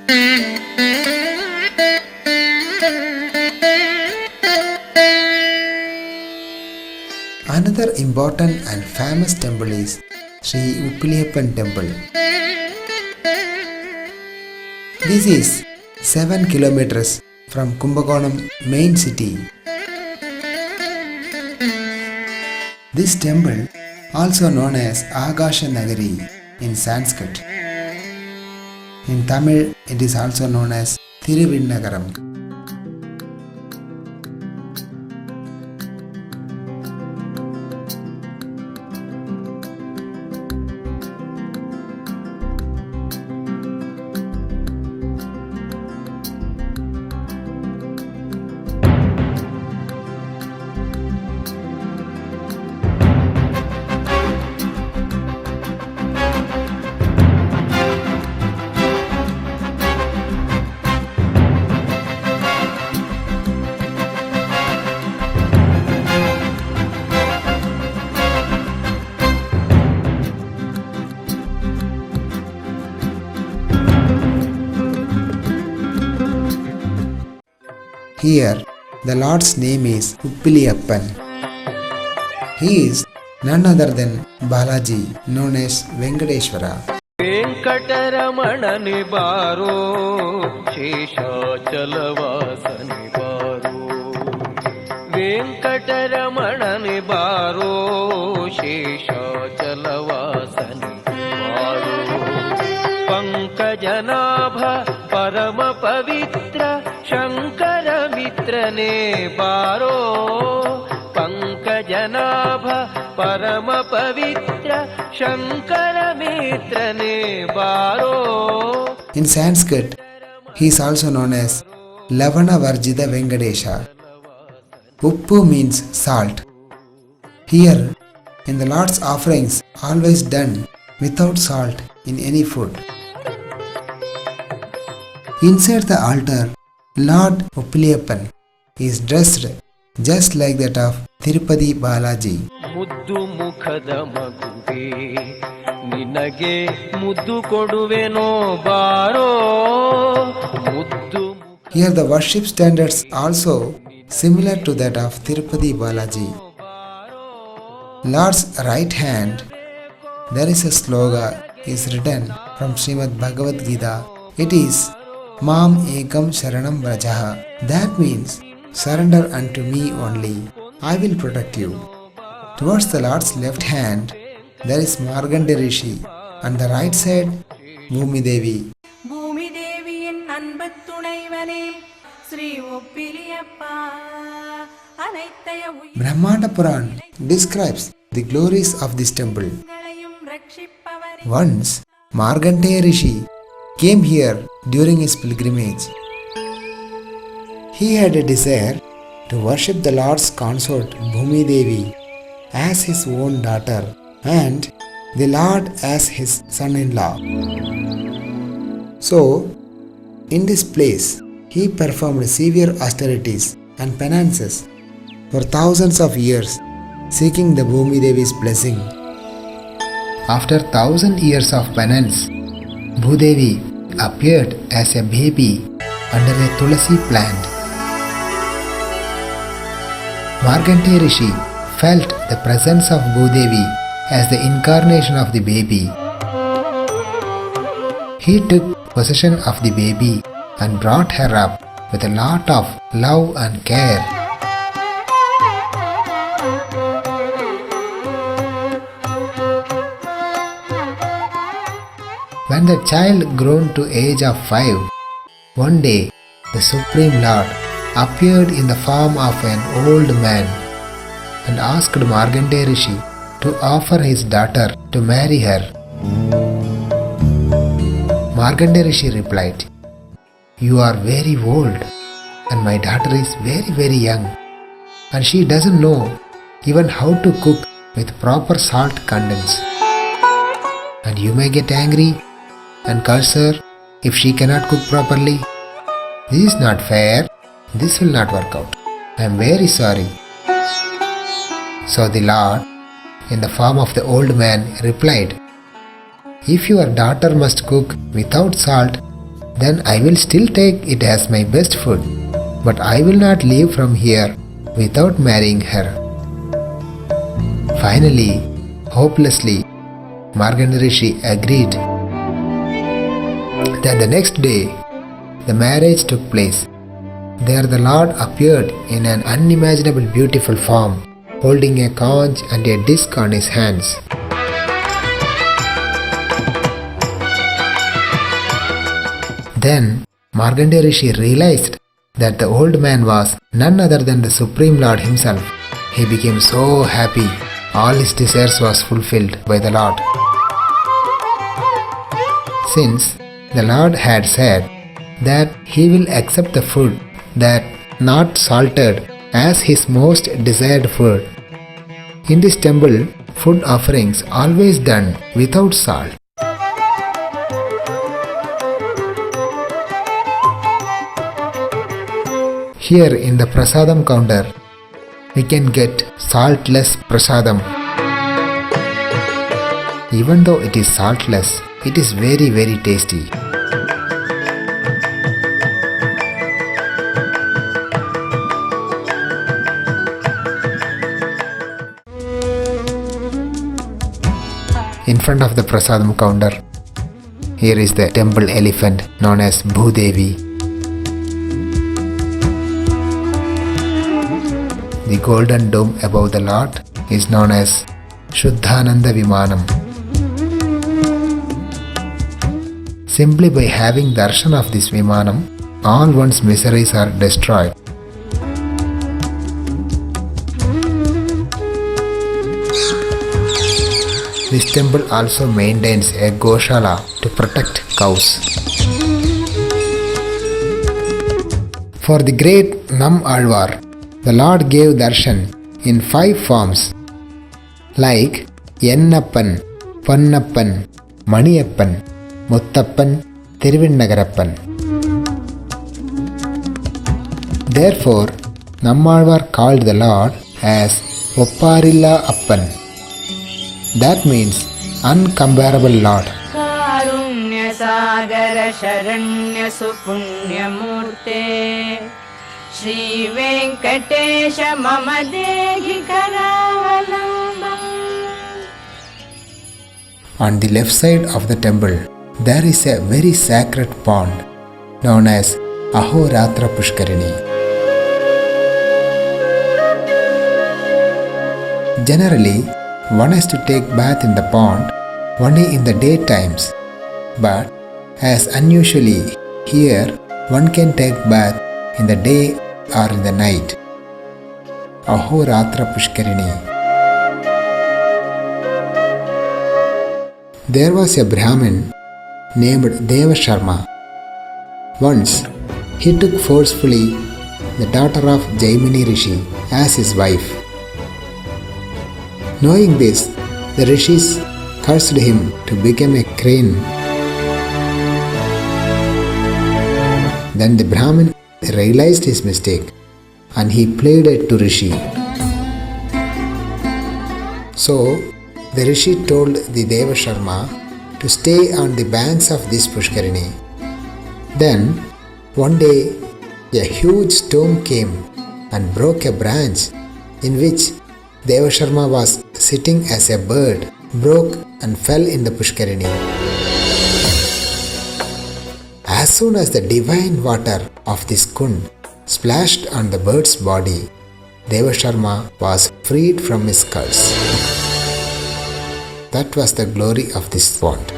Another important and famous temple is Sri Uppiliyappan Temple. This is 7 kilometers from Kumbakonam main city. This temple, also known as Akasha Nagari in Sanskrit. In Tamil, it is also known as Thiruvinnagaram. Here, the Lord's name is Uppiliyappan. He is none other than Balaji, known as Venkateshwara. వెంకటరమణని బారో శేషాచలవాసని బారో వెంకటరమణని బారో శేషాచలవాసని బారో పంకజనాభ పరమ పవిత్ర శంకర మిత్రనే బారో పంకజనాభ పరమ పవిత్ర శంకర మిత్రనే బారో. In Sanskrit, he is also known as Lavana Varjita Venkatesha. Uppu means salt. Here, in the Lord's offerings, always done without salt in any food. Inside the altar, Lord Uppiliyappan is dressed just like that of Tirupati Balaji. ಮುದ್ದು ಮುಖದ ಮಗುವೆ ನಿನಗೆ ಮುದ್ದು ಕೊಡುವೆನೋ ಬಾರೋ ಮುದ್ದು. Here the worship standards also similar to that of Tirupati Balaji. Lord's right hand, there is a sloga is written from Srimad Bhagavad Gita. It is Mam Ekam Sharanam Vrajaha. That means surrender unto me only. I will protect you. Towards the Lord's left hand, there is Marganda Rishi, and the right side, Bhumi Devi. Bhumi Devi in Anbattunaivanே Sri Uppiliyappa Anaithaya Brahmanda Puran describes the glories of this temple. Once, Markandeya Rishi came here during his pilgrimage. He had a desire to worship the Lord's consort Bhumi Devi as his own daughter and the Lord as his son-in-law. So, in this place, he performed severe austerities and penances for thousands of years, seeking the Bhumi Devi's blessing. After 1,000 years of penance, Bhudevi appeared as a baby under a tulasi plant. Markandeya Rishi felt the presence of Bhudevi as the incarnation of the baby. He took possession of the baby and brought her up with a lot of love and care. When the child grown to age of 5, one day the Supreme Lord appeared in the form of an old man and asked Markandeya Rishi to offer his daughter to marry her. Markandeya Rishi replied, "You are very old and my daughter is very young and she doesn't know even how to cook with proper salt contents. And you may get angry and curse her if she cannot cook properly. This is not fair. This will not work out. I am very sorry." So the Lord, in the form of the old man, replied, "If your daughter must cook without salt, then I will still take it as my best food. But I will not leave from here without marrying her. Finally, hopelessly, Markandeya Rishi agreed. Then the next day, the marriage took place. There the Lord appeared in an unimaginable beautiful form, holding a conch and a disc on his hands. Then Markandeya Rishi realized that the old man was none other than the Supreme Lord himself. He became so happy. All his desires was fulfilled by the Lord. Since the Lord had said that he will accept the food that not salted as his most desired food, in this temple food offerings always done without salt. Here in the prasadam counter, we can get saltless prasadam. Even though it is saltless, it is very very tasty. In front of the prasadam counter, here is the temple elephant known as Bhudevi. The golden dome above the Lord is known as Shuddhananda Vimanam. Simply by having darshan of this Vimanam, all one's miseries are destroyed. This temple also maintains a Goshala to protect cows. For the great Nam Alvar, the Lord gave darshan in 5 forms like Yennappan, Pannappan, Maniyappan, Muttappan, Thiruvinnagarappan. Therefore, Nammalvar called the Lord as Opparilla Appan. That means uncomparable Lord. कारुण्य सागर शरण्य सुपुण्यमूर्ते श्री वेंकटेश मम देहि करावलंबम्. On the left side of the temple, there is a very sacred pond known as Ahoratra Pushkarini. Generally, one has to take bath in the pond only in the day times, but as unusually here one can take bath in the day or in the night. Ahoratra Pushkarini. There was a Brahmin named Deva Sharma. Once, he took forcefully the daughter of Jaimini Rishi as his wife. Knowing this, the rishis cursed him to become a crane. Then the Brahmin realized his mistake and he pleaded to Rishi. So, the Rishi told the Deva Sharma to stay on the banks of this Pushkarini. Then, one day, a huge storm came and broke a branch in which Deva Sharma was sitting as a bird, broke and fell in the Pushkarini. As soon as the divine water of this kund splashed on the bird's body, Deva Sharma was freed from his curse. That was the glory of this pond.